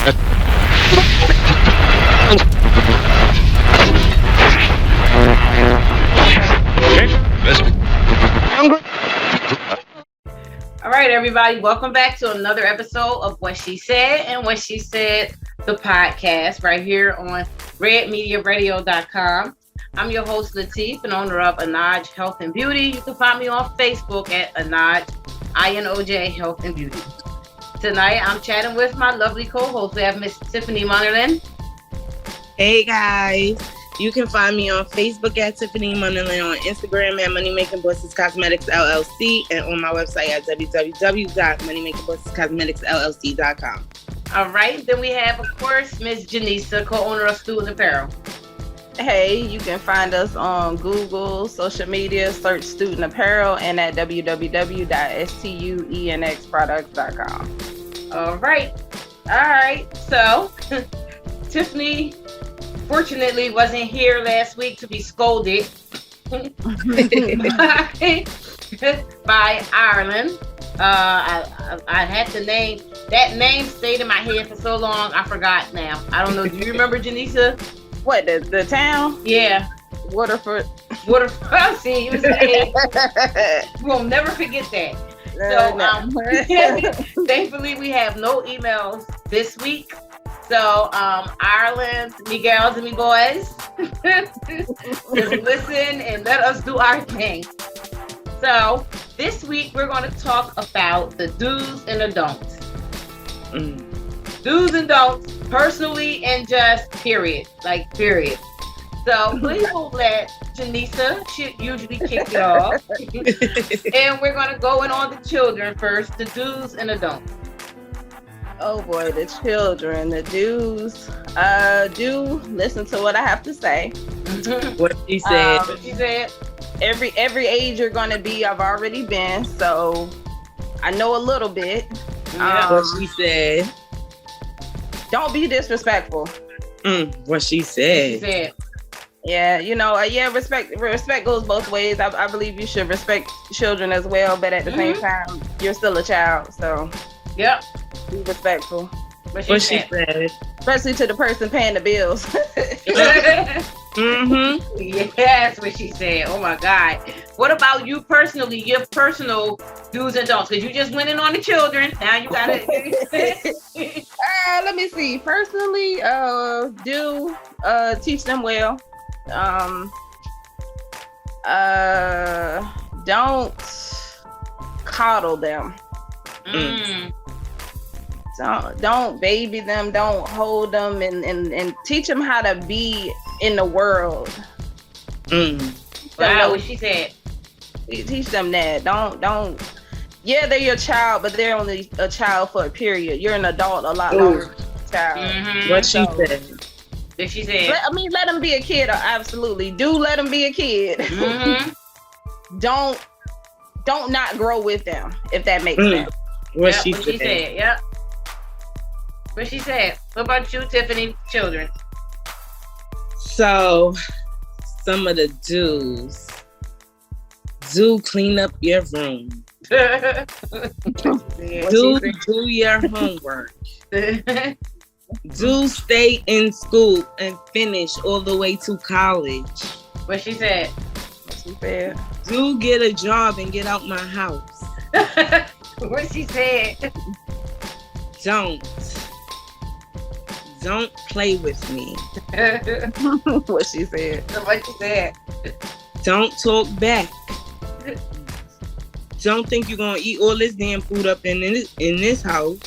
All right, everybody, welcome back to another episode of What She Said and What She Said, the podcast, right here on redmediaradio.com. I'm your host, Latif, and owner of Anaj Health and Beauty. You can find me on Facebook at Anaj, INOJ Health and Beauty. Tonight, I'm chatting with my lovely co-host. We have Miss Tiffany Munnerlin. Hey, guys. You can find me on Facebook at Tiffany Munnerlin, on Instagram at Moneymaking Bosses Cosmetics LLC, and on my website at www.moneymakingbossescosmeticsllc.com. All right. Then we have, of course, Miss Janisa, co-owner of Student Apparel. Hey, you can find us on Google, social media, search Student Apparel, and at www.stuenxproducts.com. All right. So, Tiffany fortunately wasn't here last week to be scolded by Ireland. I had the name. That name stayed in my head for so long, I forgot now. I don't know. Do you remember, Janisa? What, the town? Yeah. Waterford. See, you will never forget that. So, thankfully, we have no emails this week. So, Ireland, me girls and me boys, just listen and let us do our thing. So, this week, we're going to talk about the do's and the don'ts. Do's and don'ts, personally and just period. So, we will let Janisa, she usually kick it off. And we're going to go in on the children first, the do's and the don'ts. Oh boy, the children, the do's. Do listen to what I have to say. What she said. Every age you're going to be, I've already been, so I know a little bit. What she said. Don't be disrespectful. What she said. Yeah, respect goes both ways. I believe you should respect children as well, but at the same time, you're still a child, so yep. Be respectful. What she said. Especially to the person paying the bills. Yes, what she said. Oh my God. What about you personally? Your personal do's and don'ts? Because you just went in on the children. Now you gotta. Let me see. Personally, do teach them well. Don't coddle them. Don't baby them, don't hold them, and teach them how to be in the world. Wow, what she said. Teach them that. Don't. Yeah, they're your child, but they're only a child for a period. You're an adult a lot longer than a child. What she said. What she said. Let them be a kid. Absolutely, do let them be a kid. Don't not grow with them, if that makes sense. What she said. Yep. What she said. What about you, Tiffany? Children. So, some of the do's. Do clean up your room. Do your homework. Do stay in school and finish all the way to college. What she said. Do get a job and get out my house. What she said. Don't play with me. What she said. What she said. Don't talk back. Don't think you're gonna eat all this damn food up in this house.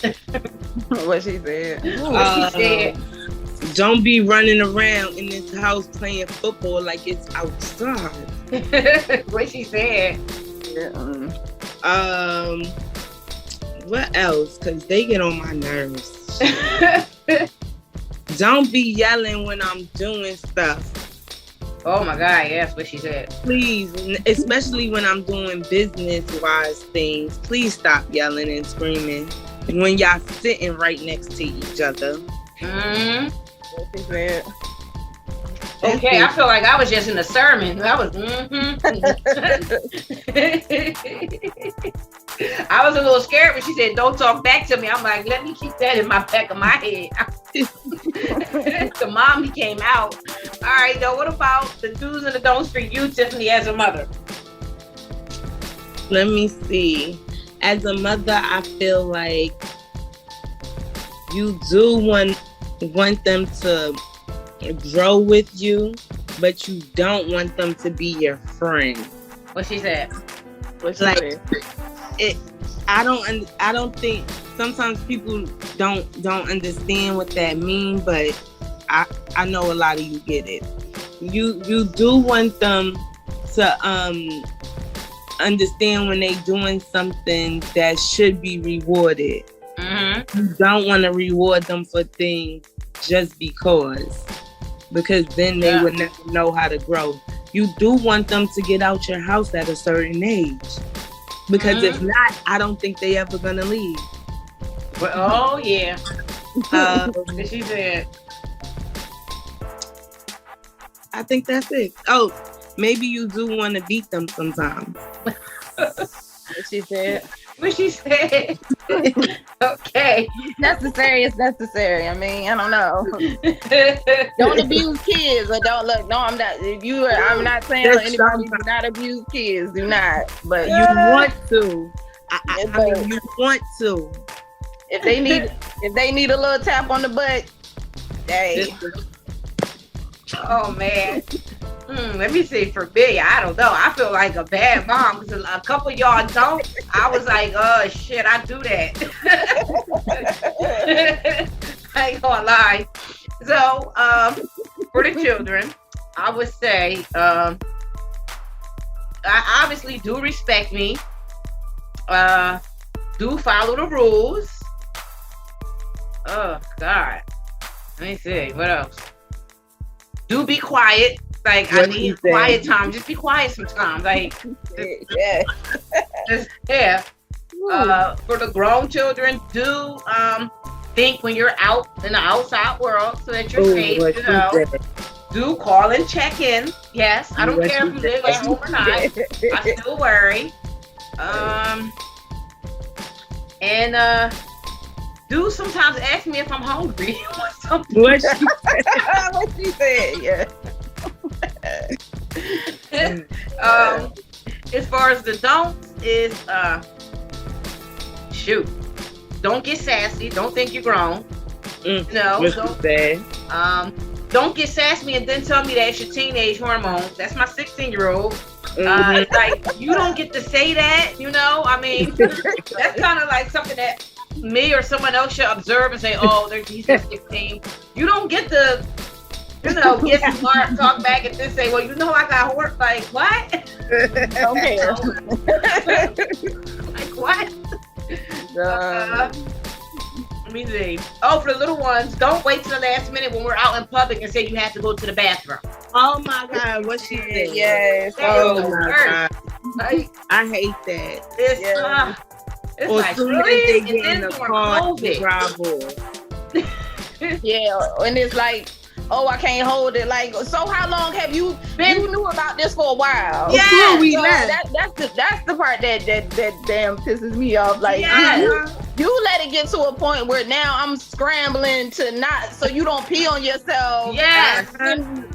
What she said. What she said. Don't be running around in this house playing football like it's outside. What she said. What else? Cause they get on my nerves. Don't be yelling when I'm doing stuff. Oh my God, yes, what she said. Please, especially when I'm doing business-wise things, please stop yelling and screaming when y'all sitting right next to each other. What she said. Okay, I feel like I was just in a sermon. I was, I was a little scared when she said, "Don't talk back to me." I'm like, let me keep that in my back of my head. The mom he came out. All right, though. What about the do's and the don'ts for you, Tiffany, as a mother? Let me see. As a mother, I feel like you do want them to grow with you, but you don't want them to be your friend. What she said? What she Like said? I don't think sometimes people don't understand what that means, but I know a lot of you get it. You do want them to understand when they doing something that should be rewarded. Mm-hmm. You don't want to reward them for things just because then they would never know how to grow. You do want them to get out your house at a certain age, because if not, I don't think they ever gonna leave. But, oh yeah. What she said? I think that's it. Oh, maybe you do want to beat them sometimes. What she said? What she said? Okay. Necessary is necessary. I mean, I don't know. Don't abuse kids, or don't look. No, I'm not. I'm not saying anybody do not abuse kids. Do not. But you want to. I mean, you want to. If they need a little tap on the butt, hey. Oh man. Let me see. For me, I don't know. I feel like a bad mom because a couple of y'all don't. I was like, oh shit, I do that. I ain't gonna lie. So, for the children, I would say, I obviously do respect me. Do follow the rules. Oh God. Let me see. What else? Do be quiet. Like, I need quiet time. Just be quiet sometimes. Like, yeah. For the grown children, do think when you're out in the outside world so that you're safe. You know, do call and check in. Yes, I don't care if you live at home or not. I still worry. And do sometimes ask me if I'm hungry or something. What she said? Yeah. As far as the don'ts is shoot, don't get sassy, don't think you're grown. Don't get sassy and then tell me that it's your teenage hormones. That's my 16-year-old. Like, you don't get to say that, you know. I mean, that's kind of like something that me or someone else should observe and say, oh, he's 16. You don't get to, get smart, talk back, and then say, well, I got work. Like, what? Okay. Like, what? Let me see. Oh, for the little ones, don't wait till the last minute when we're out in public and say you have to go to the bathroom. Oh my God, what she said? Yes. Oh my God. Like, I hate that. It's or like, soon really? as they get in the car, drive off. Yeah, and it's like, oh, I can't hold it. Like, so how long have you knew about this for a while? Yeah, that's the part that damn pisses me off. Like, you let it get to a point where now I'm scrambling to not, so you don't pee on yourself. Yes.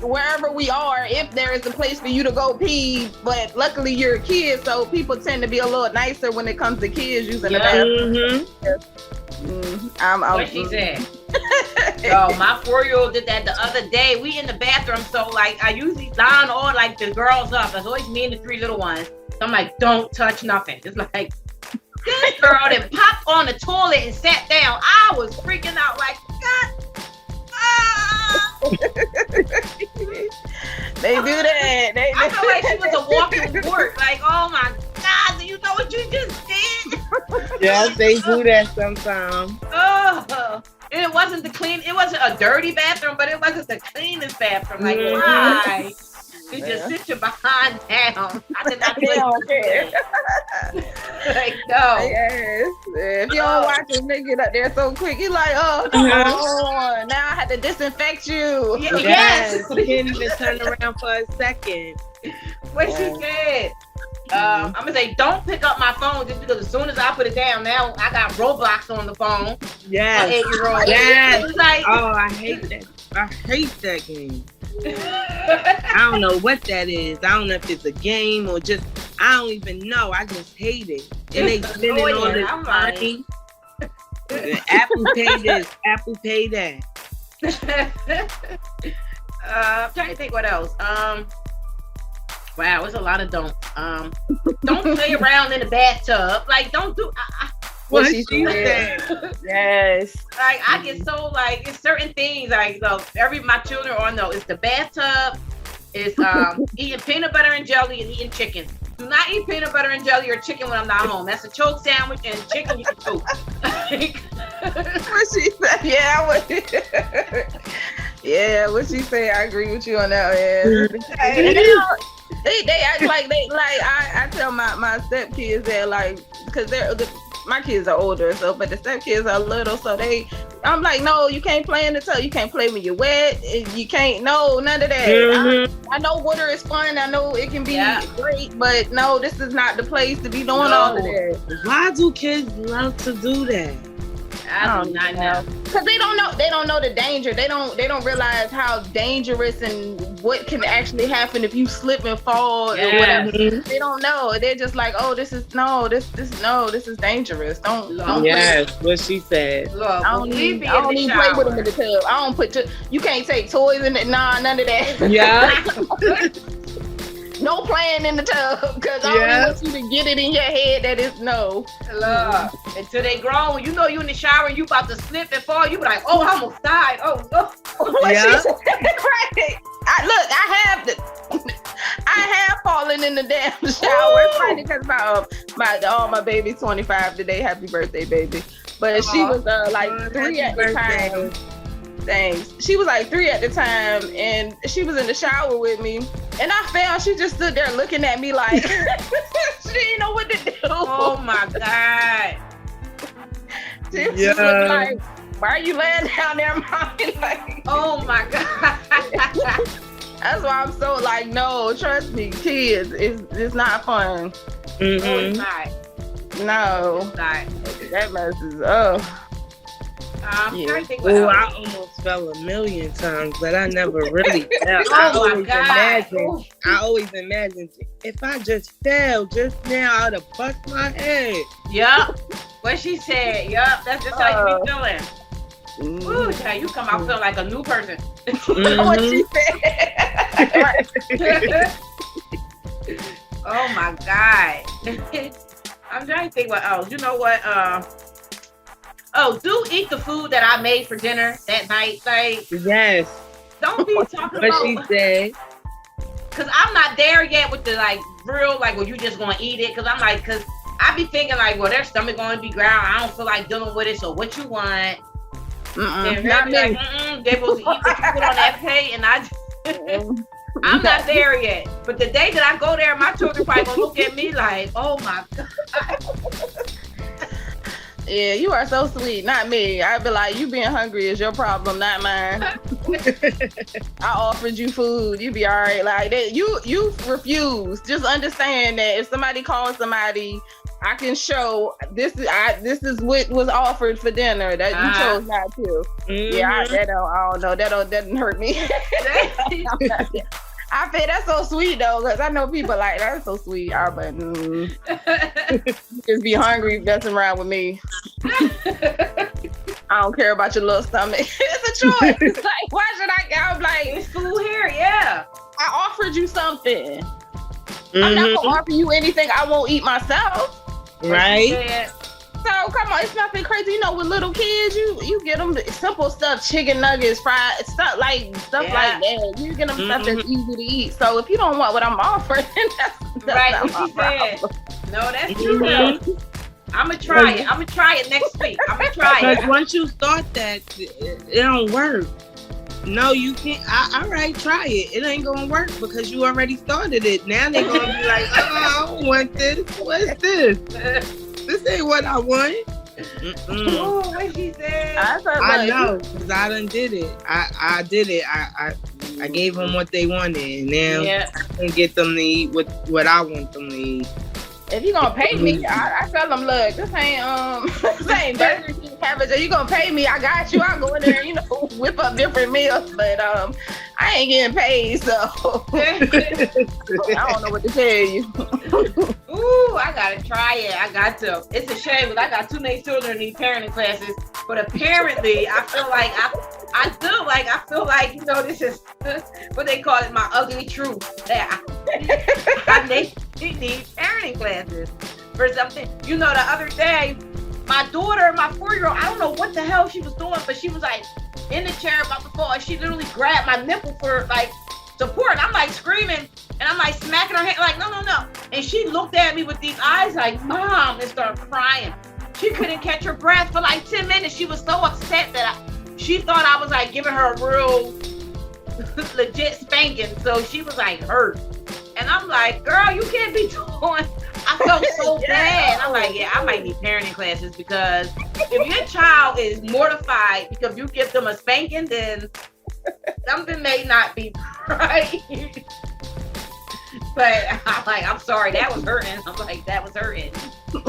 Wherever we are, if there is a place for you to go pee, but luckily you're a kid, so people tend to be a little nicer when it comes to kids using the bathroom. What she said. So my 4-year-old did that the other day. We in the bathroom, so like I usually line all like the girls up. It's always me and the 3 little ones. So I'm like, don't touch nothing. It's like, this girl that popped on the toilet and sat down. I was freaking out like, God. They do that. I felt like she was a walking wart. Like, oh my God, do you know what you just did? Yes, they do that sometimes. Oh, and it wasn't a dirty bathroom, but it wasn't the cleanest bathroom. Like, why? You just sit your behind down. I did not care. Like, no. Yes. If you don't watch him, they get up there so quick. You're like, oh, come on. Now I had to disinfect you. Yes. You can't even turn around for a second. What she said. I'm gonna say don't pick up my phone just because as soon as I put it down, now I got Roblox on the phone. Yes. 8-year-old. Yes. Like, oh, I hate that. I hate that game. I don't know what that is. I don't know if it's a game or just, I don't even know. I just hate it. And they spending all this money. Apple Pay this, Apple Pay that. I'm trying to think what else. Wow, it's a lot of don't. Don't play around in the bathtub. Like, don't do. What she said. Yes. Like, I get so like it's certain things like my children all know it's the bathtub, it's eating peanut butter and jelly and eating chicken. Do not eat peanut butter and jelly or chicken when I'm not home. That's a choke sandwich and chicken you can choke. What she said? Yeah, yeah. What she say? I agree with you on that. Yeah. They act like I tell my stepkids that like because my kids are older, so but the stepkids are little, so I'm like, no, you can't play in the tub. You can't play when you're wet. You can't, no, none of that. Mm-hmm. I know water is fun. I know it can be great, but no, this is not the place to be doing all of that. Why do kids love to do that? I do not know. Because they don't know the danger. They don't realize how dangerous and what can actually happen if you slip and fall or whatever. They don't know. They're just like, oh, this is dangerous. Don't yes, what she said. Look, I don't even play with them in the tub. I don't put you can't take toys in it. Nah, none of that. Yeah. No playing in the tub because I don't want you to get it in your head that it's no. Look, until they grow, you know you in the shower and you about to slip and fall, you be like, oh, I almost died. Oh, no. Yeah. Right. I have fallen in the damn shower. It's funny because my baby's 25 today. Happy birthday, baby. But she was like 3 at the time. Thanks. She was like 3 at the time, and she was in the shower with me, and I fell. She just stood there looking at me like she didn't know what to do. Oh my God. She was like, why are you laying down there, mommy? Like, oh my God. That's why I'm so like, no, trust me, kids, it's not fun. Mm-hmm. No, it's not. No. It's not. That messes up. I almost fell a million times, but I never really fell. I always imagined if I just fell just now, I'd have bust my head. Yup. What she said. Yup. That's just how you be feeling. Ooh, you come out feeling like a new person. What she said. Oh my God. I'm trying to think what else. You know what? Do eat the food that I made for dinner that night. Like, yes. Don't be talking what about she said. Cause I'm not there yet with the like real like, well, you just gonna eat it. Cause I'm like, cause I be thinking like, well, their stomach gonna be ground. I don't feel like dealing with it. So what you want? Not me. Like, they supposed to eat what you put on that plate, and I'm not there yet. But the day that I go there, my children probably gonna look at me like, oh my God. Yeah, you are so sweet. Not me. I'd be like, you being hungry is your problem, not mine. I offered you food. You be all right. Like that. You refuse. Just understand that if somebody calls somebody, I can show this is what was offered for dinner that you chose not to. Mm-hmm. Yeah, I don't know. That doesn't hurt me. I feel that's so sweet though, because I know people like that's so sweet. But just be hungry messing around with me. I don't care about your little stomach. It's a choice. It's like, why should I'm like, it's food here, yeah. I offered you something. Mm-hmm. I'm not gonna offer you anything I won't eat myself. Right. So come on, it's nothing crazy. You know, with little kids, you get them simple stuff, chicken nuggets, fried stuff like that. You get them stuff that's easy to eat. So if you don't want what I'm offering, that's right. What she said. No, that's true. I'm gonna try it. I'm gonna try it next week. I'm gonna try it. Because once you start that, it don't work. No, you can't. All right, try it. It ain't gonna work because you already started it. Now they're gonna be like, I don't want this. What's this? This ain't what I want. Oh, what she said. I know, because I done did it. I did it. I I gave them what they wanted, and now I can get them to eat what I want them to eat. If you gonna pay me, I tell them, look, this ain't Burger King cabbage. If you gonna pay me, I got you. I'll go in there, whip up different meals. But I ain't getting paid, so I don't know what to tell you. Ooh, I gotta try it. I got to. It's a shame, but I got too many children in these parenting classes. But apparently, I feel like this is what they call it, my ugly truth. That I need parenting classes for something. The other day, my daughter, my 4-year-old, I don't know what the hell she was doing, but she was like in the chair about to fall, and she literally grabbed my nipple for like support. I'm like screaming, and I'm like smacking her hand, like no. And she looked at me with these eyes like, Mom, and started crying. She couldn't catch her breath for like 10 minutes. She was so upset that she thought I was like giving her a real legit spanking. So she was like hurt. And I'm like, girl, you can't be doing. I felt so bad. I'm like, I might need parenting classes, because if your child is mortified because you give them a spanking, then something may not be right. But I'm like, I'm sorry, that was hurting. I'm like, that was hurting.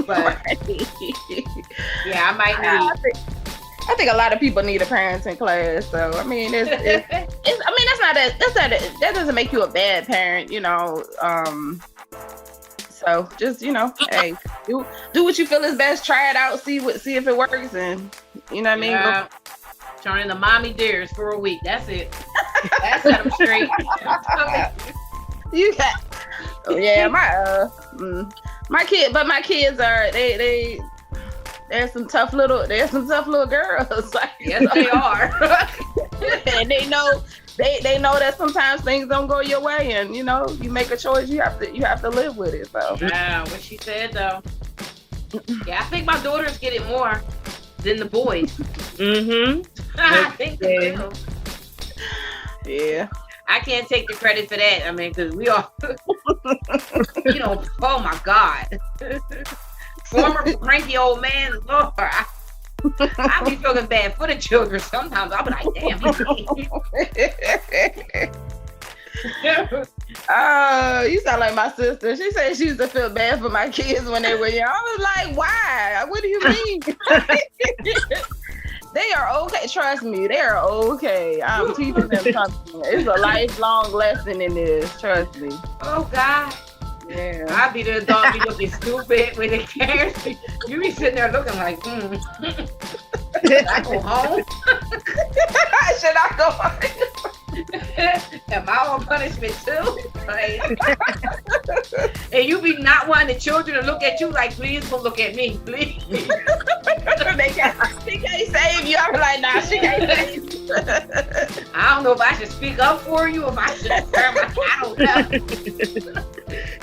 But yeah, I might need. I think a lot of people need a parenting class. So I mean, that doesn't make you a bad parent, So just hey, do what you feel is best. Try it out, see if it works, and you know what I mean. Yeah. Turning the mommy dears for a week. That's it. That's set them straight. You got. Oh, yeah, my kids are There's some tough little girls. Like, yes, they are. And they know that sometimes things don't go your way, and you make a choice. You have to live with it. So yeah, what she said though. Yeah, I think my daughters get it more than the boys. Mm-hmm. I think they do. Yeah. I can't take the credit for that. I mean, because we all, oh my God. Former cranky old man, Lord, I be feeling bad for the children sometimes. I'll be like, damn. You sound like my sister. She said she used to feel bad for my kids when they were young. I was like, why? What do you mean? They are okay. Trust me, they are okay. I'm teaching them something. It's a lifelong lesson in this. Trust me. Oh, God. Yeah. I'll be the adult, be looking stupid with the parents. You be sitting there looking like, Should I go home? Should I go home? Am I on punishment too? Like, and you be not wanting the children to look at you like, please don't look at me, please. She can't save you. I'm like, nah, she can't save you. I don't know if I should speak up for you, if I should turn my, I don't know.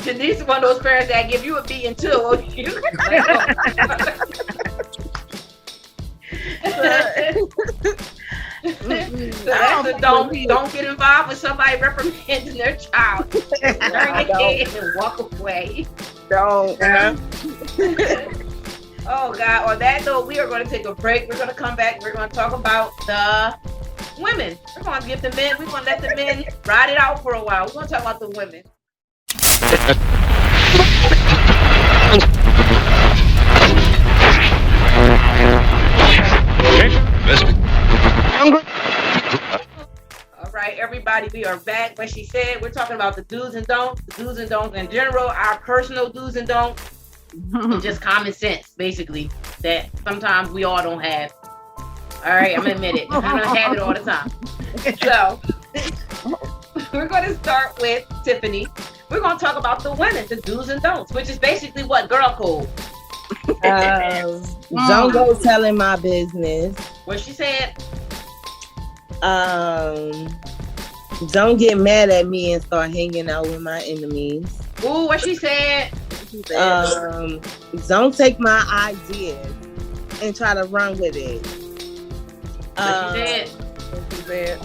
Denise is one of those parents that give you a beating too. So that's a don't get involved with somebody reprimanding their child. Turn your head and walk away. Don't. Oh God! On that note, we are going to take a break. We're going to come back. We're going to talk about the women. We're going to give the men. We're going to let the men ride it out for a while. We're going to talk about the women. All right, everybody, we are back. What she said, we're talking about the do's and don'ts in general, our personal do's and don'ts, and just common sense, basically, that sometimes we all don't have. All right, I'm gonna admit it. I don't have it all the time. So we're going to start with Tiffany. We're going to talk about the women, the do's and don'ts, which is basically what girl code. Don't go telling my business. What she said. Don't get mad at me and start hanging out with my enemies. Ooh, what she said. Don't take my ideas and try to run with it. What she said.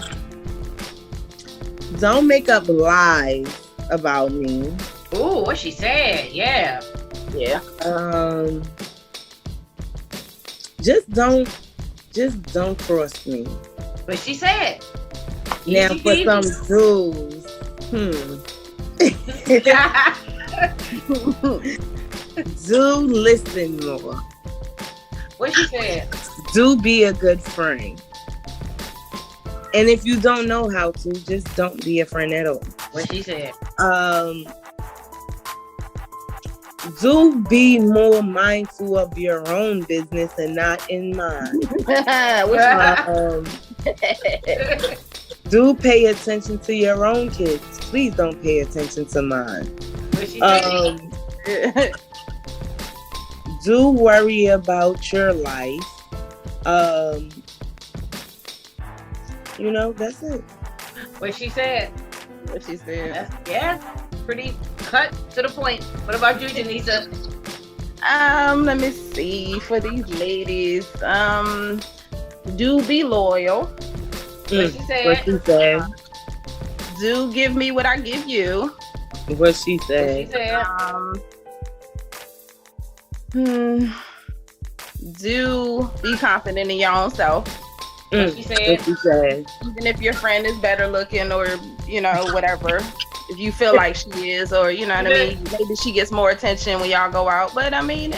Don't make up lies about me. Ooh, what she said. Yeah. Just don't cross me. What she said. Now Easy for some peasy. dudes, do listen more. What she said? Do be a good friend. And if you don't know how to, just don't be a friend at all. What she said? Do be more mindful of your own business and not in mine. Do pay attention to your own kids. Please don't pay attention to mine. What she said? Do worry about your life. That's it. What she said? What she said? Yeah, pretty cut to the point. What about you, Janisa? Let me see. For these ladies, do be loyal. What she said? What she said? Do give me what I give you. What she What said? she said? Do be confident in your own self. What she said? What she said? Even if your friend is better looking or, whatever. If you feel like she is, or, you know what I mean? Maybe she gets more attention when y'all go out. But, I mean,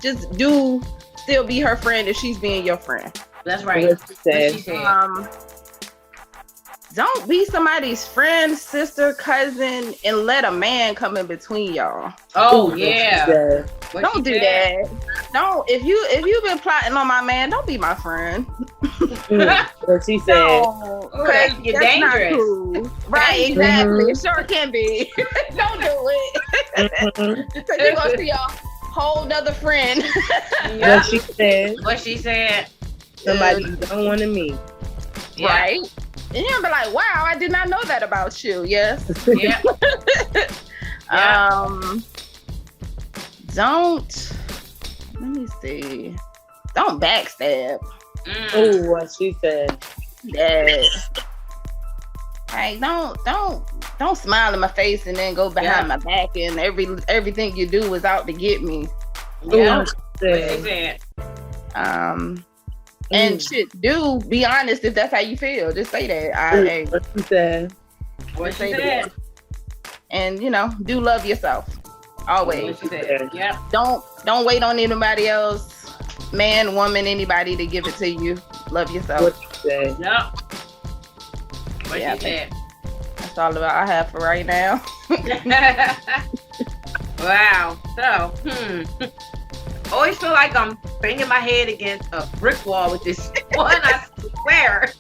just do still be her friend if she's being your friend. That's right. What she said? What she said? Don't be somebody's friend, sister, cousin, and let a man come in between y'all. Oh, What yeah. she said? What Don't she do said? that. Don't if you've been plotting on my man, don't be my friend. What she said? No, Oh, that's dangerous. not cool. Right, exactly. It sure can be. Don't do it. Because you're gonna see a whole nother friend. What she said? What she said? Somebody you don't want to meet. Yeah. Right? And you're gonna be like, wow, I did not know that about you. Yes. Yeah. Let me see. Don't backstab. Oh, what she said? Yeah. Like don't smile in my face and then go behind my back and everything you do is out to get me. Yeah. What she What she said? said? And shit, do be honest if that's how you feel. Just say that. What she said? What she say said? that. And do love yourself. Always. What she said? Yep. Don't wait on anybody else, man, woman, anybody to give it to you. Love yourself. What she said? Yep. What Yeah, she said? That's all I have for right now. Wow. So, always feel like I'm banging my head against a brick wall with this one. I swear.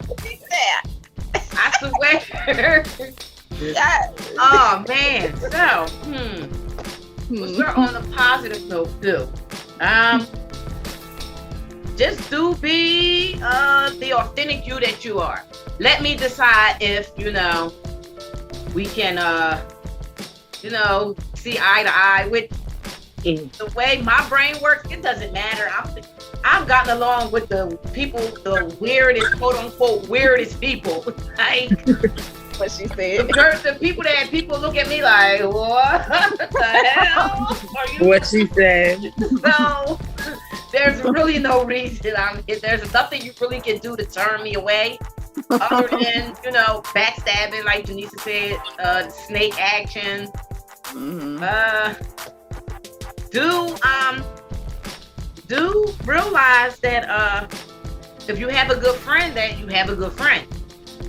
I swear. Yeah. Oh man. So, we're on a positive note too. Just do be the authentic you that you are. Let me decide if we can see eye to eye with the way my brain works. It doesn't matter. I've gotten along with the people, the weirdest, quote unquote weirdest people. Like What she said. the people that people look at me like, what the hell are you? What she said? So there's really no reason. There's nothing you really can do to turn me away, other than backstabbing, like Janisa said, snake action. Do realize that if you have a good friend, that you have a good friend.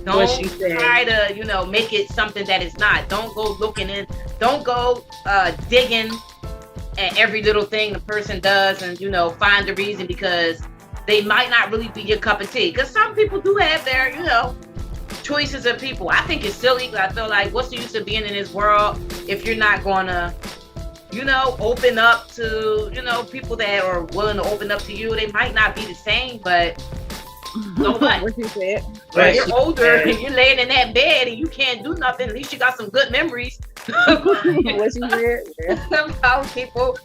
Don't try to make it something that it's not. Don't go looking in. Don't go digging at every little thing the person does and find a reason, because they might not really be your cup of tea. Because some people do have their choices of people. I think it's silly. I feel like, what's the use of being in this world if you're not gonna open up to people that are willing to open up to you? They might not be the same, but nobody. What she said. When you're older and you're laying in that bed and you can't do nothing, at least you got some good memories. What she said. About people.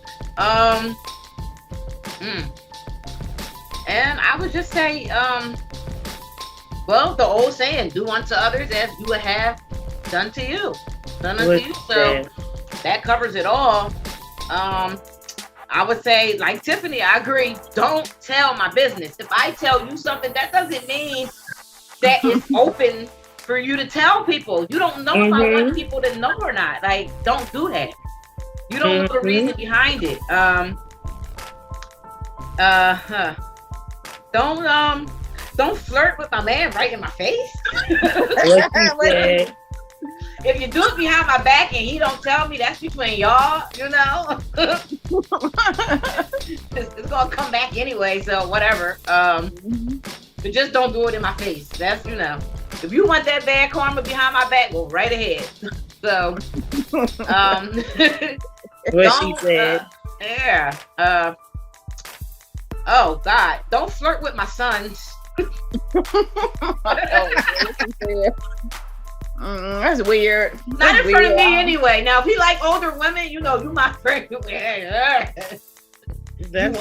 And I would just say, well, the old saying, do unto others as you would have done to you. Done unto you. So that covers it all. I would say, like Tiffany, I agree. Don't tell my business. If I tell you something, that doesn't mean that it's open for you to tell people. You don't know if I want people to know or not. Like, don't do that. You don't know the reason behind it. Don't flirt with my man right in my face. If you do it behind my back and he don't tell me, that's between y'all, you know. It's gonna come back anyway, so whatever. But just don't do it in my face. That's, you know, if you want that bad karma behind my back, go right ahead. So, what she said. Yeah. Oh God, don't flirt with my sons. That's weird. Not in front of me anyway. Now, if he like older women, you know, you my friend. You want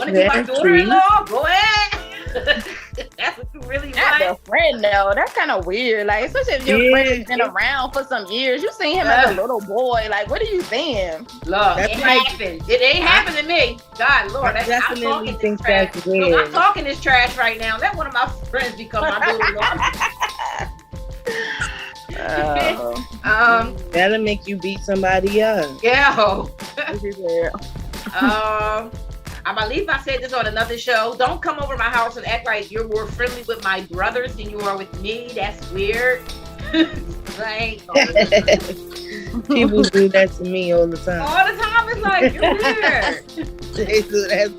to be my daughter-in-law? Go ahead. That's what you really want. Not a friend, though. That's kind of weird. Like, especially if your friend has been around for some years. You seen him as a little boy. Like, what are you saying? Look, it happened. It ain't happened to me. God, Lord, I'm talking this trash. Look, I'm talking this trash right now. Let one of my friends become my daughter-in-law. That'll make you beat somebody up. Yeah. I believe I said this on another show. Don't come over my house and act like you're more friendly with my brothers than you are with me. That's weird. Like, people do that to me all the time. All the time, it's like, you're weird. They do that.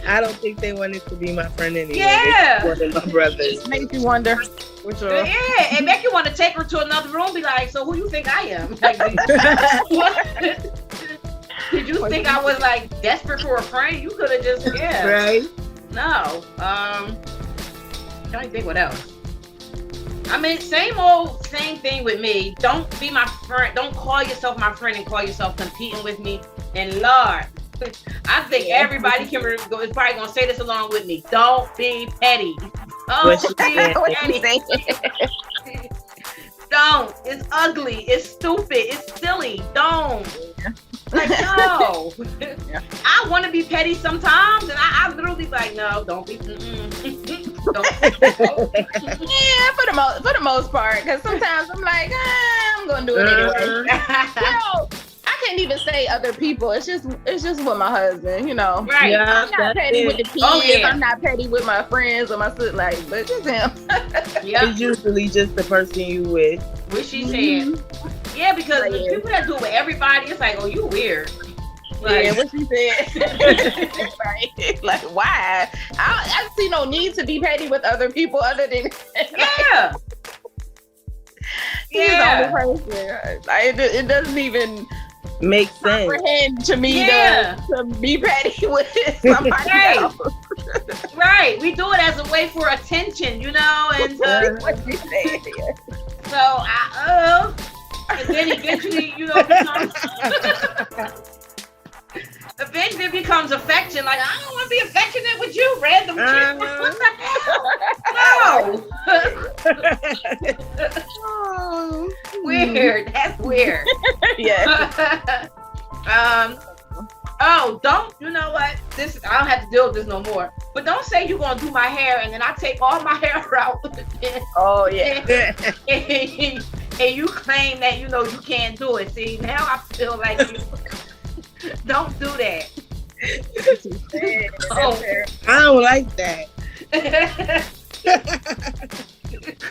I don't think they wanted to be my friend anyway. Yeah. They wanted my brothers. It makes you wonder. Yeah, and make you want to take her to another room. Be like, so who you think I am? Like, did you think I was like desperate for a friend? You could have just right. No. Trying to think what else. I mean, same thing with me. Don't be my friend. Don't call yourself my friend and call yourself competing with me. And Lord, I think everybody is probably gonna say this along with me. Don't be petty. Don't be petty. Don't. It's ugly. It's stupid. It's silly. Don't. Like, no. I want to be petty sometimes, and I literally like, no, don't be. Don't. Yeah, for the most part, because sometimes I'm like, I'm gonna do it anyway. I can't even say other people. It's just with my husband, you know. Right. Yeah, I'm not petty with the kids. Oh, yeah. I'm not petty with my friends or my sister, like, but just him. Yeah. It's usually just the person you with. What she said. Yeah, because the people that do it with everybody, it's like, oh, you weird. Like, yeah, what she said. Right. Like, why? I see no need to be petty with other people other than yeah. He's the only person. It doesn't even make sense comprehend to me to be petty with somebody else. Right. We do it as a way for attention, you know, and what you said. So and then eventually, you know, eventually it becomes affection. Like, I don't want to be affectionate with you, random chick. What the hell? No. Weird. That's weird. Yeah. Don't, you know what? I don't have to deal with this no more. But don't say you're going to do my hair and then I take all my hair out. Oh, yeah. And you claim that, you know, you can't do it. See, now I feel like you don't do that. I don't like that.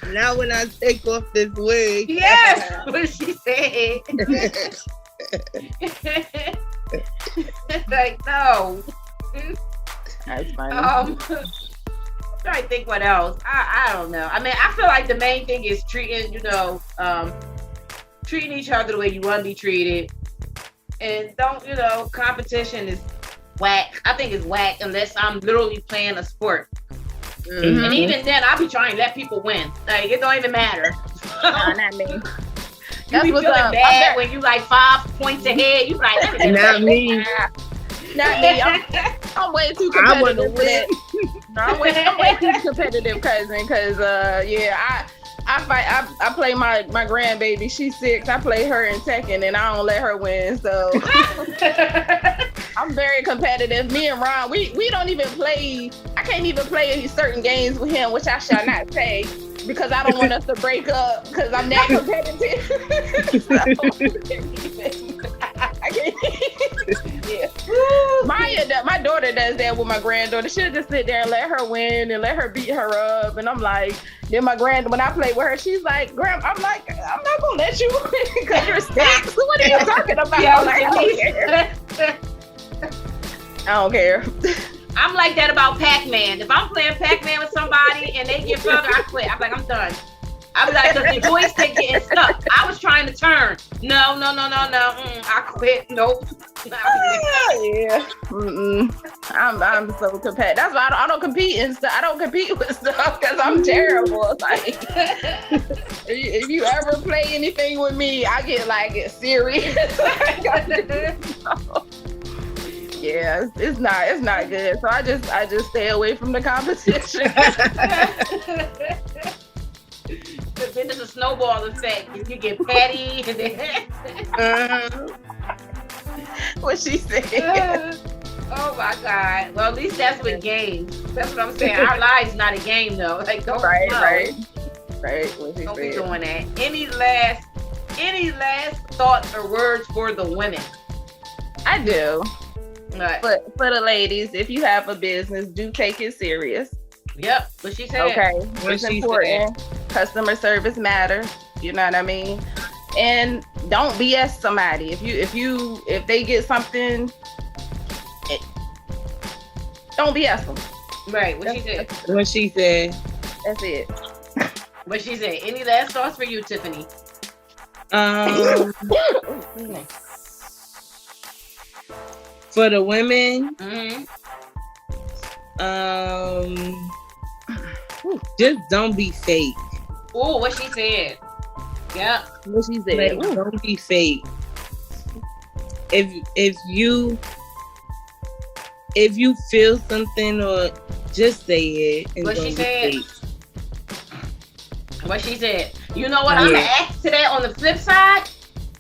Now when I take off this wig. Yes, what she said. Like, no. That's funny. I'm trying to think what else. I don't know. I mean, I feel like the main thing is treating each other the way you want to be treated. And don't, you know, competition is whack. I think it's whack unless I'm literally playing a sport. Mm-hmm. And even then, I'll be trying to let people win. Like, it don't even matter. No, not me. You be feeling bad when you like 5 points ahead. You like, not me. Not me. I'm way too competitive for that. No, I'm way too competitive, cousin. Because I play my grandbaby. She's 6. I play her in Tekken, and I don't let her win. So I'm very competitive. Me and Ron, we don't even play. I can't even play certain games with him, which I shall not say, because I don't want us to break up because I'm that competitive. I can't. Yeah. My daughter does that with my granddaughter. She'll just sit there and let her win and let her beat her up. And I'm like, then when I play with her, she's like, Grandma, I'm like, I'm not gonna let you win because you're 6. What are you talking about? Yeah, like, I don't care. I'm like that about Pac-Man. If I'm playing Pac-Man with somebody and they get further, I quit. I'm like, I'm done. I was like, the joystick getting stuck. I was trying to turn. No. I quit. Nope. Yeah. I'm so competitive. That's why I don't compete and stuff. I don't compete with stuff because I'm terrible. Like, if you ever play anything with me, I get like serious. Yeah, it's not good. So I just stay away from the competition. But then there's a snowball effect. You get petty. What she said. Oh my God. Well, at least that's with games. That's what I'm saying. Our lives not a game though. Like, don't right. What she don't said. be doing that. Any last thoughts or words for the women? I do. Right. But for the ladies, if you have a business, do take it serious. Yep. What she said. Okay. It's important. Customer service matters. You know what I mean? And don't BS somebody. If they get something, don't BS them. Right. What she said. What she said. That's it. What she said. Any last thoughts for you, Tiffany? For the women, just don't be fake. Oh, what she said. Yeah. What she said. Like, don't be fake. If you feel something, or just say it. And what she said. Fake. What she said. You know what? I'm gonna add to that on the flip side.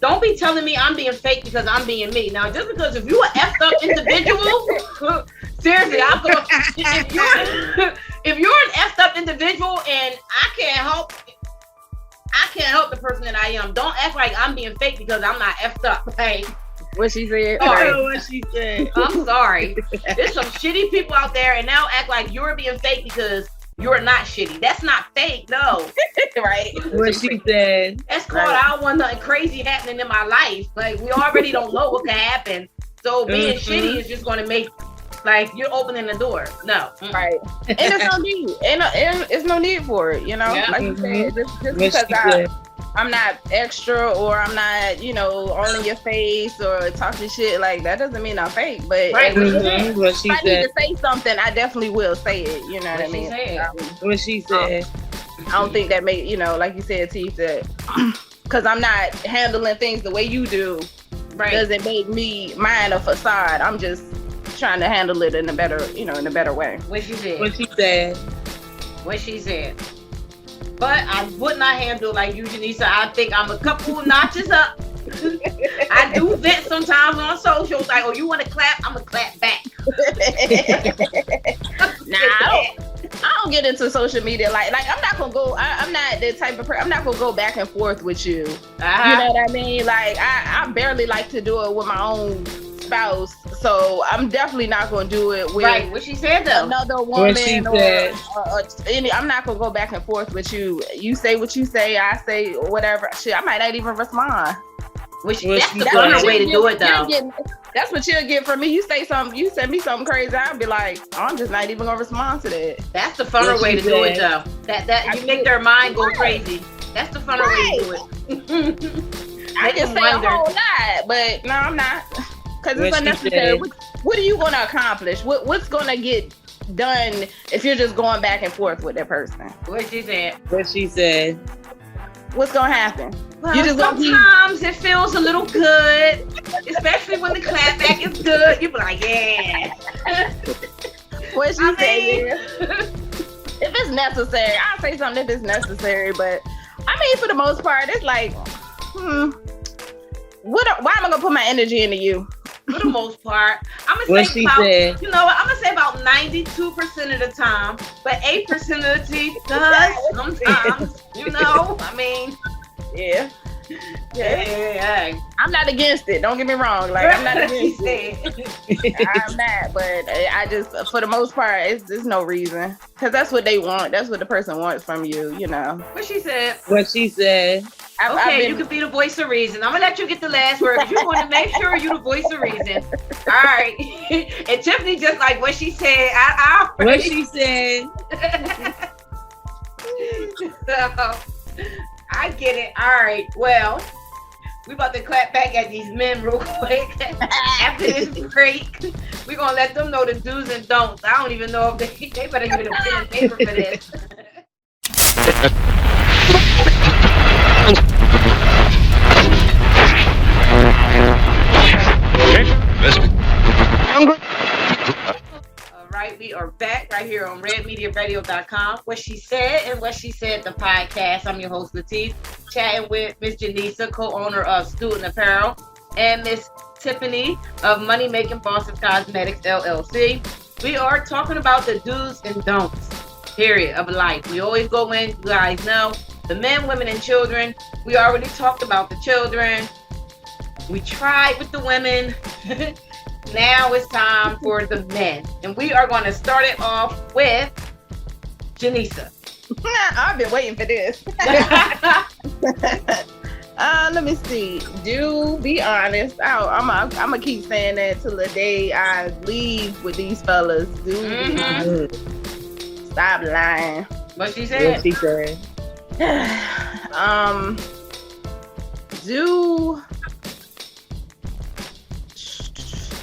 Don't be telling me I'm being fake because I'm being me. Now, just because if you an effed up individual, seriously, I'm gonna. If you're an effed up individual and I can't help the person that I am. Don't act like I'm being fake because I'm not effed up. Like, what she said. What she said. I'm sorry. There's some shitty people out there, and now act like you're being fake because you're not shitty. That's not fake, no. Right. What she said. That's called I don't want nothing crazy happening in my life. Like, we already don't know what can happen. So being shitty is just gonna make like you're opening the door. No. Right. And there's no need. And it's no need for it, you know? Yeah. Like you said, just because I'm not extra or I'm not, all in your face or talking shit, like that doesn't mean I'm fake. But right. If I need to say something, I definitely will say it. You know what I mean? What she said. I don't think that make, like you said, T said, because I'm not handling things the way you do, doesn't make mine a facade. I'm just trying to handle it in a better way. What she said. What she said. But I would not handle like you, Janisa. I think I'm a couple notches up. I do vent sometimes on socials. Like, oh, you want to clap? I'm going to clap back. I don't get into social media. Like I'm not going to go, I'm not the type of person, I'm not going to go back and forth with you. Uh-huh. You know what I mean? Like, I barely like to do it with my own spouse, so I'm definitely not going to do it with what she said though. Another woman or any. I'm not going to go back and forth with you. You say what you say, I say whatever. Shit, I might not even respond. That's the funner way to do it though. That's what you'll get from me. You say something, you send me something crazy, I'll be like, I'm just not even going to respond to that. That's the funner way to do it though. That you make their mind go crazy. That's the funner way to do it. I can say a whole lot, but no, I'm not. Because it's unnecessary. What are you going to accomplish? What's going to get done if you're just going back and forth with that person? What she said. What's going to happen? Well, sometimes it feels a little good, especially when the clapback is good. You be like, yeah. What she said. If it's necessary, I'll say something if it's necessary. But I mean, for the most part, it's like, why am I going to put my energy into you? For the most part, I'm gonna What say she about, said. you know what? I'm gonna say about 92% of the time, but 8% of the time does sometimes. You know, I mean, Yeah. yeah. I'm not against it. Don't get me wrong. Like, I'm not against it. I'm not, but I just, for the most part, there's no reason, because that's what they want. That's what the person wants from you. You know. What she said. What she said. Okay, you could be the voice of reason. I'm gonna let you get the last word because you want to make sure you're the voice of reason. All right. And Tiffany just like what she said. What she said. So, I get it. All right. Well, we about to clap back at these men real quick. After this break, we're gonna let them know the do's and don'ts. I don't even know if they better give it a pen and paper for this. All right, we are back right here on redmediaradio.com. What She Said and What She Said, the podcast. I'm your host, Latif, chatting with Miss Janisa, co-owner of Student Apparel, and Miss Tiffany of Money Making Bosses Cosmetics, LLC. We are talking about the do's and don'ts, period, of life. We always go in, you guys know, the men, women, and children. We already talked about the children. We tried with the women. Now it's time for the men. And we are going to start it off with Janisa. I've been waiting for this. Let me see. Do be honest. I'm gonna keep saying that till the day I leave with these fellas. Do be honest. Stop lying. What she said? What she said.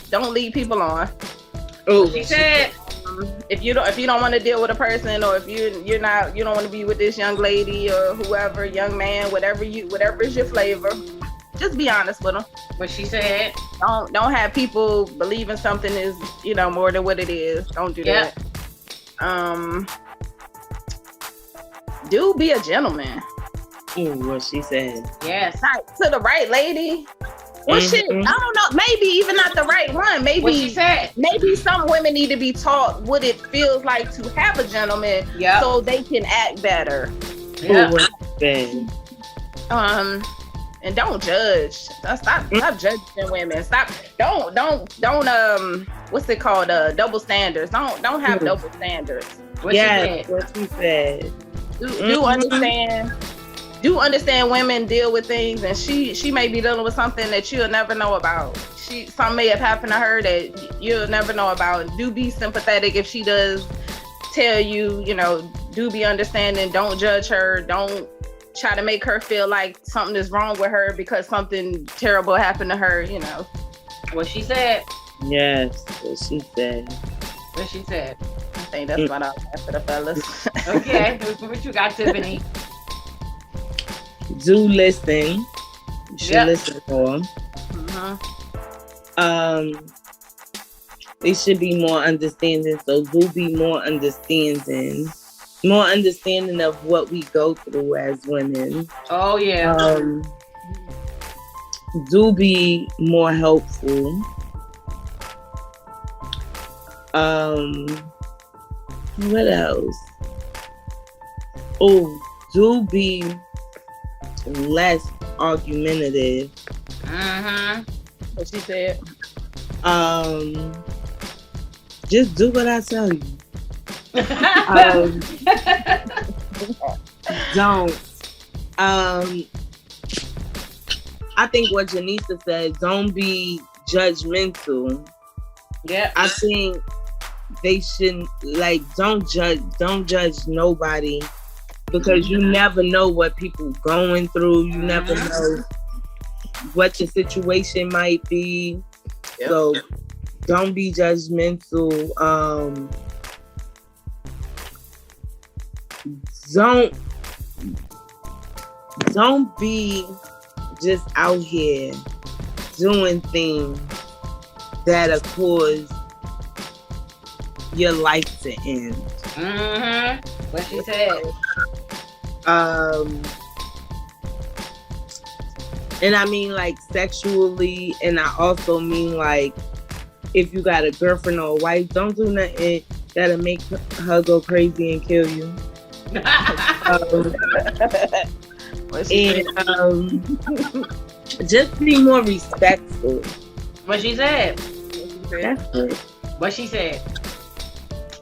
Don't lead people on. Oh, she said. If you don't want to deal with a person, or if you don't want to be with this young lady or whoever, young man, whatever is your flavor, just be honest with them. What she said. Don't have people believing something is more than what it is. Don't do that. Do be a gentleman. Ooh, what she said. Yes. To the right lady. Well, shit, I don't know. Maybe even not the right one. Maybe what she said. Maybe some women need to be taught what it feels like to have a gentleman, so they can act better. Yeah. And don't judge. Stop judging women. Stop. Don't. What's it called? Double standards. Don't have double standards. What she said. Do understand women deal with things, and she may be dealing with something that you'll never know about. Something may have happened to her that you'll never know about. Do be sympathetic if she does tell you, do be understanding. Don't judge her. Don't try to make her feel like something is wrong with her because something terrible happened to her, What she said. Yes, what she said. What she said. I think that's what I'll have for the fellas. Okay, what you got, Tiffany? Do listen. You should listen for them. They should be more understanding. So do be more understanding of what we go through as women. Oh yeah. Do be more helpful. What else? Oh, do be less argumentative. What she said. Just do what I tell you. Don't. I think what Janisa said, don't be judgmental. Yeah. I think they shouldn't, don't judge nobody, because you never know what people going through. You never know what the situation might be. Yep. So don't be judgmental. Don't be just out here doing things that'll cause your life to end. What she said. And I mean like sexually, and I also mean like if you got a girlfriend or a wife, don't do nothing that'll make her go crazy and kill you. Just be more respectful. What she said? That's it. What she said?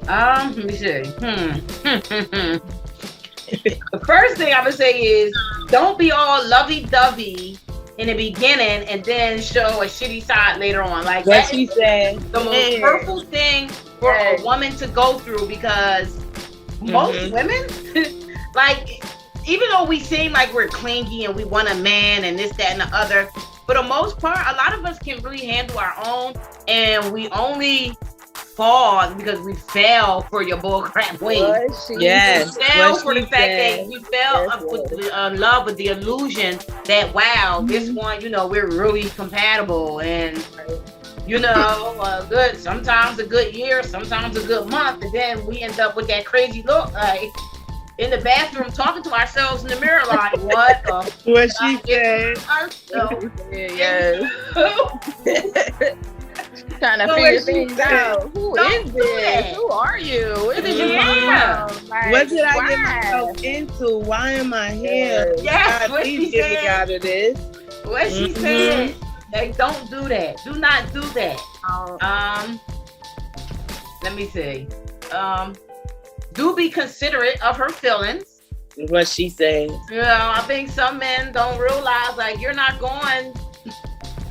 Let me see. The first thing I'm gonna say is don't be all lovey-dovey in the beginning and then show a shitty side later on. Like what she said, the most hurtful thing for a woman to go through, because most women, like, even though we seem like we're clingy and we want a man and this, that, and the other, for the most part, a lot of us can really handle our own, and we only fall because we fell for your bullcrap ways. Yes. We fell for the fact that we fell in love with the illusion that, wow, this one, you know, we're really compatible, and you know, good. Sometimes a good year, sometimes a good month, and then we end up with that crazy look, like in the bathroom talking to ourselves in the mirror, like what the? What she said? Yes. Trying to figure things out. Who is this? Who are you? Where did you come from? Like, what did I get myself into? Why am I here? Yes, what please she get said. me out of this. What she said. Like, don't do that. Do not do that. Let me see. Do be considerate of her feelings. What she said. You know, I think some men don't realize, like, you're not going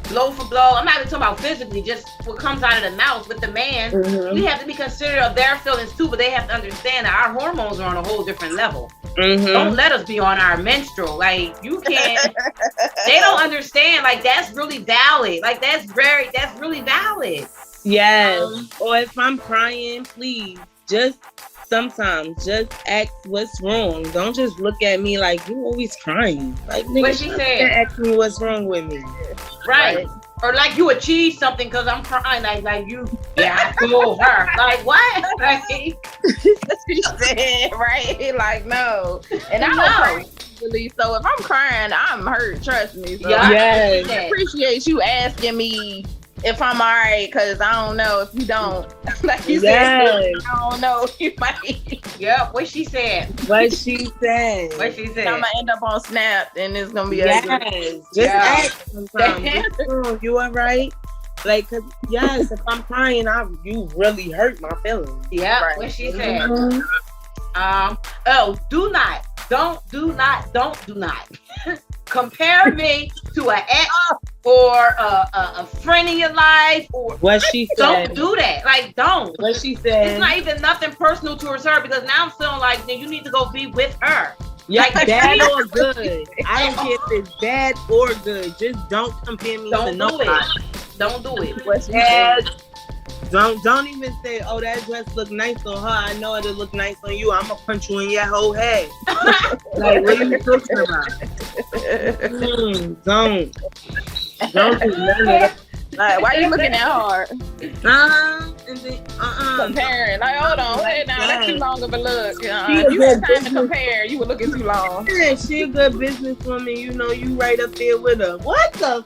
blow for blow. I'm not even talking about physically, just what comes out of the mouth with the man. We have to be considerate of their feelings too, but they have to understand that our hormones are on a whole different level. Don't let us be on our menstrual. Like, you can't. They don't understand. Like, that's really valid. Like, that's really valid. Yes. Or if I'm crying, please just sometimes just ask what's wrong. Don't just look at me like you always crying. Like, nigga, what she said. Ask me what's wrong with me. Right. Or like you achieved something because I'm crying. Like you, I feel her. Like what? Like she said, right? Like no. And I don't really. So if I'm crying, I'm hurt. Trust me. So yes. I appreciate you asking me if I'm all right, because I don't know if you don't. Like you said, I don't know. You might. Yep. What she said. What she said. What she said. I'm gonna end up on Snap, and it's gonna be ugly. Just ask sometimes. You all right? Like, cause yes, if I'm crying, you really hurt my feelings. Yeah. Right. What she said. Do not compare me to an ex or a friend in your life, or what she said. Don't do that. Like, don't. What she said. It's not even nothing personal towards her, because now I'm feeling like then you need to go be with her. Yeah, like, bad or good. I don't care if it's bad or good. Just don't compare me to nobody. Don't do it. What she said. Don't even say, oh, that dress look nice on her. I know it'll look nice on you. I'm gonna punch you in your whole head. Like, what are you talking about? Don't do none of that. Like, why are you looking that hard? Comparing. Like, hold on. Hey, now that's too long of a look. If you had time to compare, you were looking too long. Yeah, she a good businesswoman. You know, you right up there with her. What the?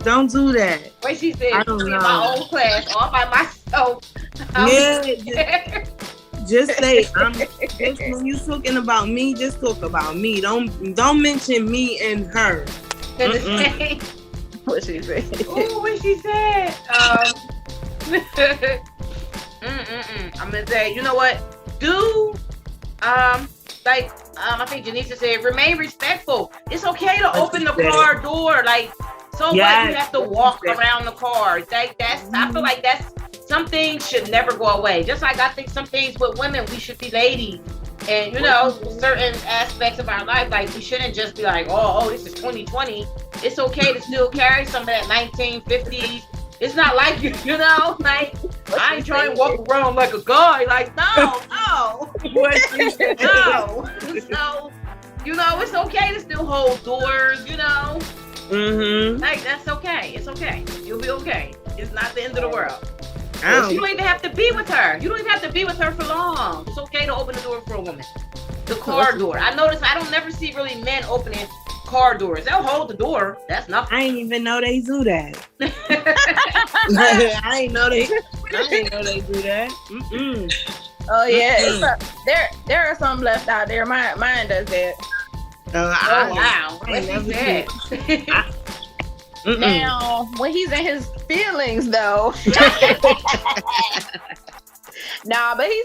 Don't do that. What she said? I don't know. In my own class, all by myself. Just say, just when you talking about me, just talk about me. Don't mention me and her. What she said? Oh, what she said? I'm gonna say, you know what? I think Janisa said, remain respectful. It's okay to open the car door. Like, so what? You have to walk around the car. Like, I feel like some things should never go away. Just like I think some things with women, we should be ladies. And, you know, certain aspects of our life, like, we shouldn't just be like, oh, this is 2020. It's okay to still carry some of that 1950s. It's not like you know, like, I ain't trying to walk around like a guy. Like, no. No. So, you know, it's okay to still hold doors, you know. Like, that's okay. It's okay. You'll be okay. It's not the end of the world. You don't even have to be with her. You don't even have to be with her for long. It's okay to open the door for a woman. the car door. I notice I don't never see really men opening car doors. They'll hold the door. That's nothing. I didn't even know they do that. I didn't know they do that. Mm-mm. Oh yeah, there are some left out there. Mine does that. Wow. What he said. Now, when he's in his feelings, though. Nah, but he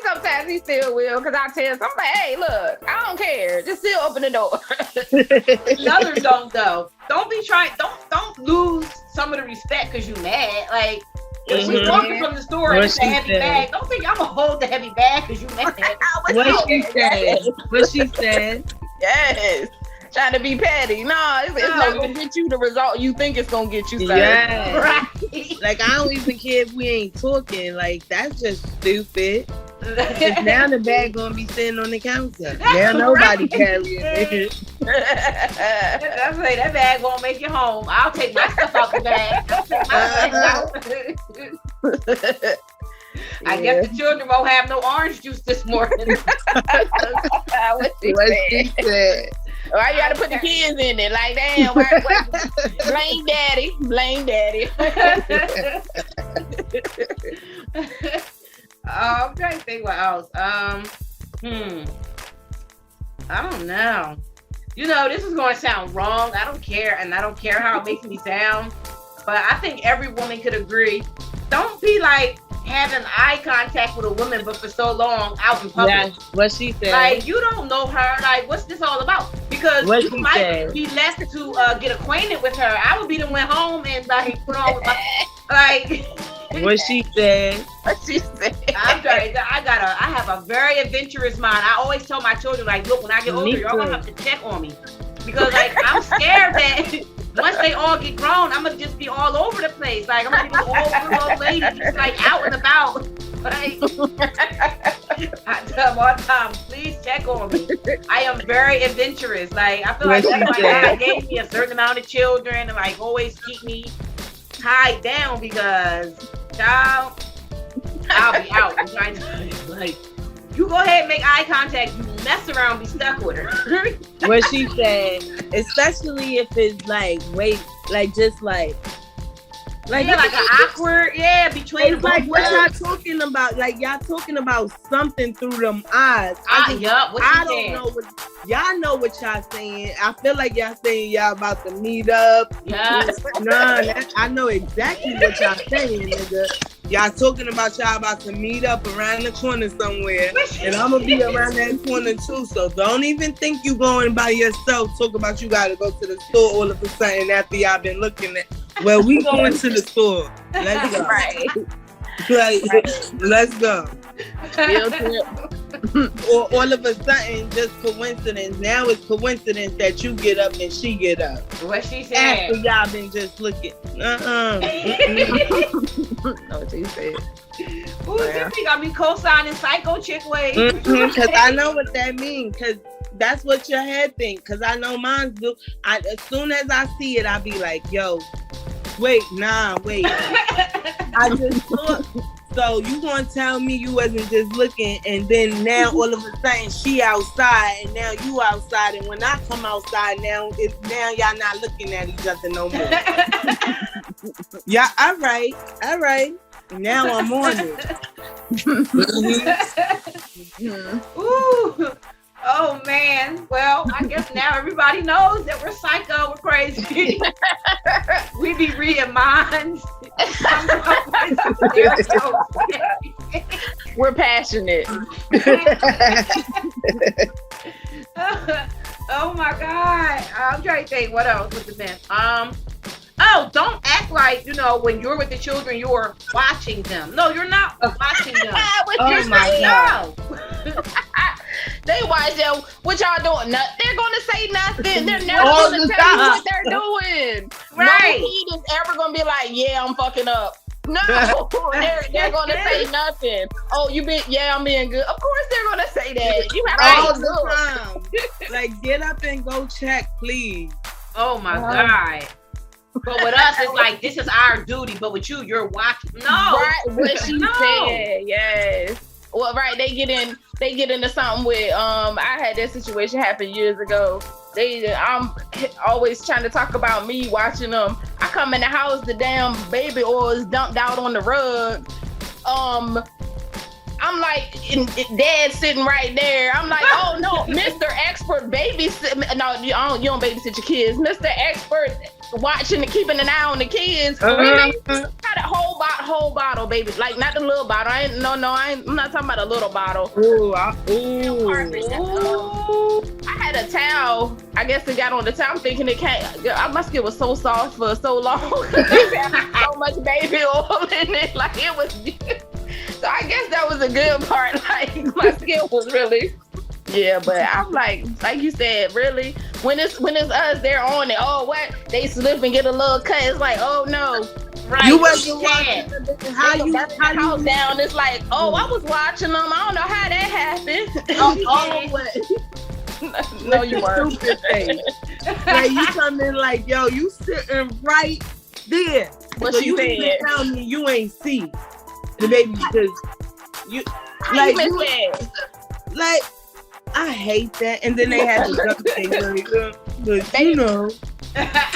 still will, because I tell him, I'm like, hey, look, I don't care. Just still open the door. Others don't, though. Don't lose some of the respect because you mad. Like, if she's walking from the store and it's a heavy bag, don't think I'm going to hold the heavy bag because you mad. What she said. Yes. Trying to be petty. No, it's not going to get you the result you think it's going to get you. Yeah. Right. Like, I don't even care if we ain't talking. Like, that's just stupid. Because now the bag going to be sitting on the counter. Now nobody carrying it. That's right. That bag won't make it home. I'll take my stuff out the bag. I guess the children won't have no orange juice this morning. What she said. Why you gotta put the kids in it? Like, damn, blame daddy. I'm trying to think what else. I don't know. You know, this is going to sound wrong. I don't care, and I don't care how it makes me sound. But I think every woman could agree. Don't be like having eye contact with a woman, but for so long out in public. Yeah, what she said. Like, you don't know her. Like, what's this all about? Because you might be left to get acquainted with her. I would be the one home and like put on with my like. What she said. I'm sorry. I have a very adventurous mind. I always tell my children, like, look, when I get older, y'all gonna have to check on me because like I'm scared that. Once they all get grown, I'm gonna just be all over the place. Like I'm gonna be an old lady, just like out and about. Like I tell them all the time, please check on me. I am very adventurous. Like I feel like that's why God gave me a certain amount of children and like always keep me tied down because, child, I'll be out. I'm trying to like. You go ahead and make eye contact. You mess around, be stuck with her. What she said, especially if it's like, wait, like just like an awkward, between it's like what y'all talking about. Like y'all talking about something through them eyes. I don't know what y'all know what y'all saying. I feel like y'all saying y'all about to meet up. Yes. I know exactly what y'all saying, nigga. Y'all talking about y'all about to meet up around the corner somewhere, and I'm gonna be around that corner too. So don't even think you going by yourself. Talk about you gotta go to the store all of a sudden after y'all been looking at. Well, we going to the store. Let's go. Right. Like, let's go. Or all of a sudden, just coincidence. Now it's coincidence that you get up and she get up. What she said. After y'all been just looking. What she said. Ooh, you think I be co-signing psycho chick way? Because I know what that means. Because that's what your head think. Because I know mine do. As soon as I see it, I be like, yo, wait. I just thought. So you gonna tell me you wasn't just looking, and then now all of a sudden she outside, and now you outside, and when I come outside now y'all not looking at each other no more. Yeah, all right. Now I'm on it. Ooh. Oh man. Well, I guess now everybody knows that we're psycho, we're crazy. We be reading minds. We're passionate. Oh my God. I'm trying to think what else with the men. Don't act like, when you're with the children, you're watching them. No, you're not watching them. Oh my God. They watch them. What y'all doing? They're gonna say nothing. They're never gonna tell you what they're doing. Right. No kid is ever gonna be like, yeah, I'm fucking up. No, they're gonna say nothing. Oh, I'm being good. Of course they're gonna say that. You have all the time. Like, get up and go check, please. Oh my God. But with us, it's like, this is our duty. But with you, you're watching. No. Right, what she said. Yes. Well, right, they get into something with I had that situation happen years ago. I'm always trying to talk about me watching them. I come in the house, the damn baby oil is dumped out on the rug. I'm like, Dad sitting right there. I'm like, oh no, Mr. Expert babysit. No, you don't babysit your kids. Mr. Expert watching and keeping an eye on the kids. Really? Had a whole bottle, baby. Like not the little bottle. I'm not talking about a little bottle. I had a towel. I guess it got on the towel. I'm thinking it can't. My skin was so soft for so long. So much baby oil in it. Like it was. So I guess that was a good part. Like my skin was really, yeah. But I'm like you said, really, when it's us, they're on it. Oh, what? They slip and get a little cut. It's like, oh no, right? You wasn't watching. How you house down? It's like, oh, I was watching them. I don't know how that happened. No, you weren't. Now you come in like, yo, you sitting right there. What so you saying? Tell me you ain't see the baby because you like I hate that. And then they had to duck but you know.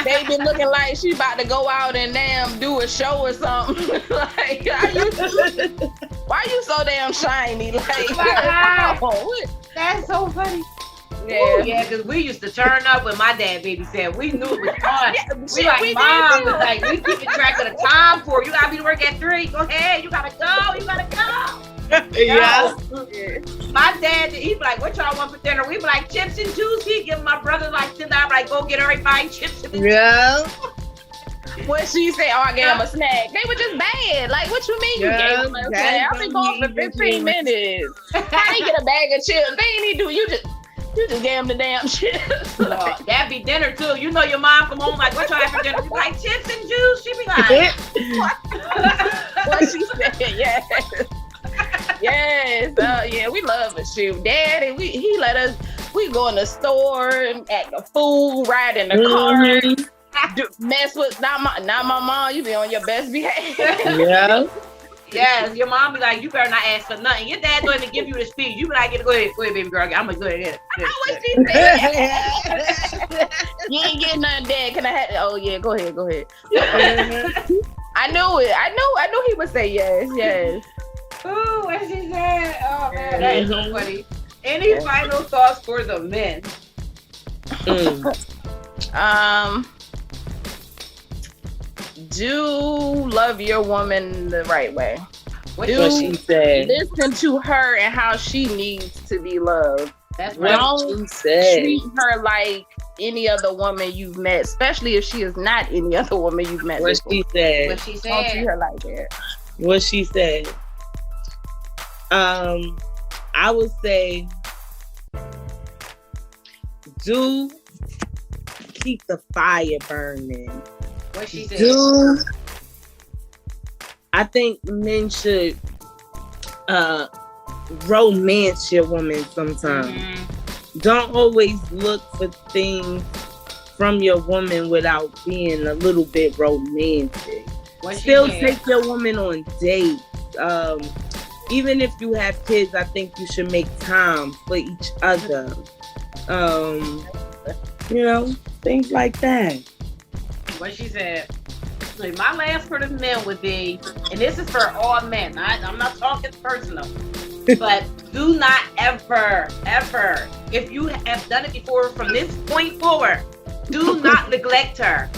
They been looking like she about to go out and damn do a show or something. Like, why you so damn shiny? Like, wow. That's so funny. Yeah, because we used to turn up when my dad babysat. We knew it was fun. We Mom was like, we keeping track of the time for you. Gotta be to work at 3. Go ahead, you gotta go. Yeah. My dad, he'd be like, what y'all want for dinner? We'd be like, chips and juice. He'd give my brother like $10, like, go get everybody chips and juice. Yeah. What she say? Oh, I gave him a snack. They were just bad. Like, what you mean you gave him a snack? I've been going for 15 minutes. How they get a bag of chips? They ain't need to do. You just gave him the damn chips. That'd be dinner too. You know your mom come home like, what y'all have for dinner? You like chips and juice. She be like, what she said? Yes. Yes. Yeah, we love it. Shoot, Daddy, he let us. We go in the store and act the fool, ride in the car, mess with not my mom. You be on your best behavior. Yeah. Yes, your mom be like, you better not ask for nothing. Your dad going to give you the speed. You be like, go ahead, baby girl. I'm gonna go ahead. I know what she said. You ain't getting nothing, Dad. Can I have? Oh yeah, go ahead. I knew it. I knew he would say yes. Ooh, what she said? Oh man, that is so funny. Any final thoughts for the men? Do love your woman the right way. What she said. Listen to her and how she needs to be loved. That's right. Don't treat her like any other woman you've met, especially if she is not any other woman you've met. What she said. Don't treat her like that. What she said. I would say, do keep the fire burning. What she said. I think men should romance your woman sometimes. Mm-hmm. Don't always look for things from your woman without being a little bit romantic. Still take your woman on dates. Even if you have kids, I think you should make time for each other. Things like that. What she said. My last for the men would be, and this is for all men. I'm not talking personal, but do not ever, if you have done it before, from this point forward, do not neglect her.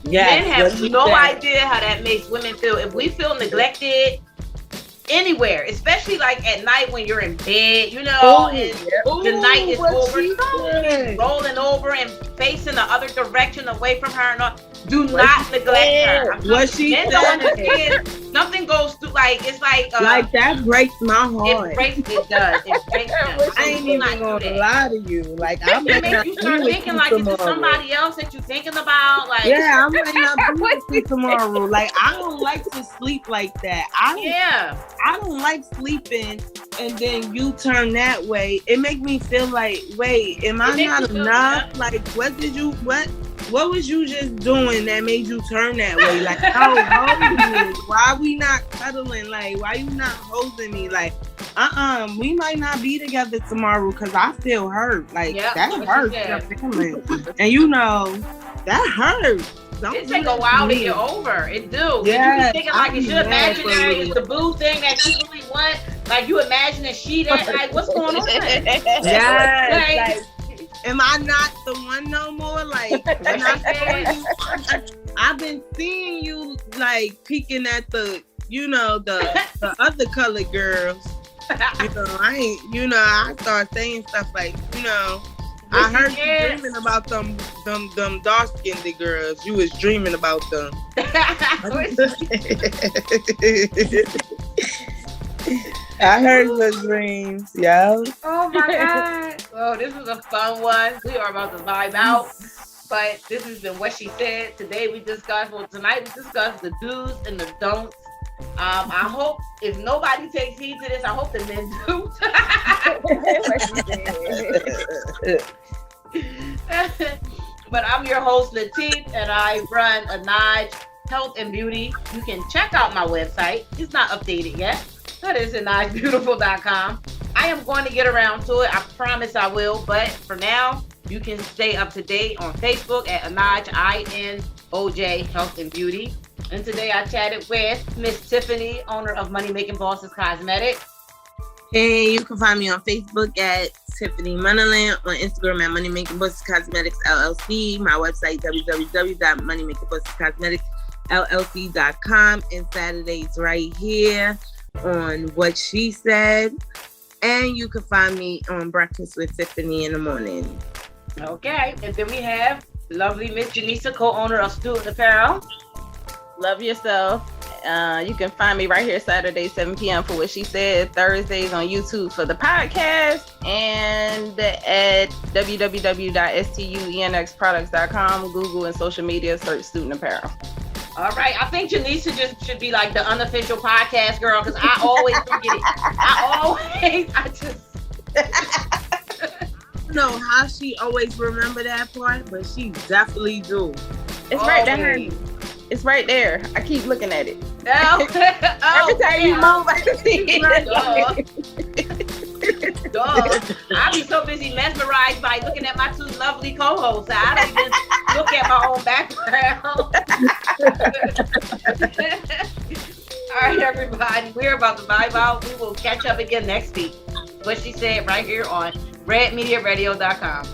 Yes, men have no idea how that makes women feel. If we feel neglected anywhere, especially like at night when you're in bed, and the night is over, rolling over and facing the other direction away from her, and all. Do not neglect her. What she said. Nothing goes through it's like that breaks my heart. It does. It breaks them. I ain't even gonna lie to you. Like I might not you start thinking like is it somebody else that you're thinking about? Like I might not be with you tomorrow. Like I don't like to sleep like that. I don't like sleeping and then you turn that way. It makes me feel like, wait, am I not enough? Like what was you just doing that made you turn that way? Like, how hold you? Why we not cuddling? Like, why you not holding me? Like, we might not be together tomorrow because I feel hurt. Like, that hurts. And you know, that hurts. It take a while to get over. It do. Yeah. You be thinking like, is your imaginary? Is the boo thing that you really want? Like, you imagine that she that, like, what's going on? Yes. Like, am I not the one no more? Like, when I've been seeing you, like, peeking at the, you know, the other colored girls. You know, I start saying stuff like, you know, I heard you dreaming about them dark-skinned girls. You was dreaming about them. I heard the dreams, yo. Oh my God. Well, this was a fun one. We are about to vibe out. But this has been What She Said. Tonight we discussed the do's and the don'ts. I hope if nobody takes heed to this, I hope the men do. But I'm your host, Latif, and I run Anaj Health and Beauty. You can check out my website. It's not updated yet. That is AnajBeautiful.com. I am going to get around to it. I promise I will. But for now, you can stay up to date on Facebook at Anaj, INOJ Health and Beauty. And today I chatted with Miss Tiffany, owner of Money Making Bosses Cosmetics. Hey, you can find me on Facebook at Tiffany Moneyland, on Instagram at Money Making Bosses Cosmetics LLC, my website www.moneymakingbossescosmeticsllc.com, and Saturdays right here on What She Said. And you can find me on Breakfast with Tiffany in the morning. Okay, and then we have lovely Miss Janisa, co-owner of Student Apparel. Love yourself. You can find me right here Saturday, 7 p.m. for What She Said. Thursdays on YouTube for the podcast. And at www.stuenxproducts.com, Google and social media, search Student Apparel. All right. I think Janisa just should be like the unofficial podcast girl because I always forget it. I don't know how she always remember that part, but she definitely do. It's right there. It's right there. I keep looking at it. Oh. Every time you move, I see it. I be so busy mesmerized by looking at my two lovely co-hosts. I don't even look at my own background. All right, everybody. We're about to vibe out. We will catch up again next week. What She Said right here on redmediaradio.com.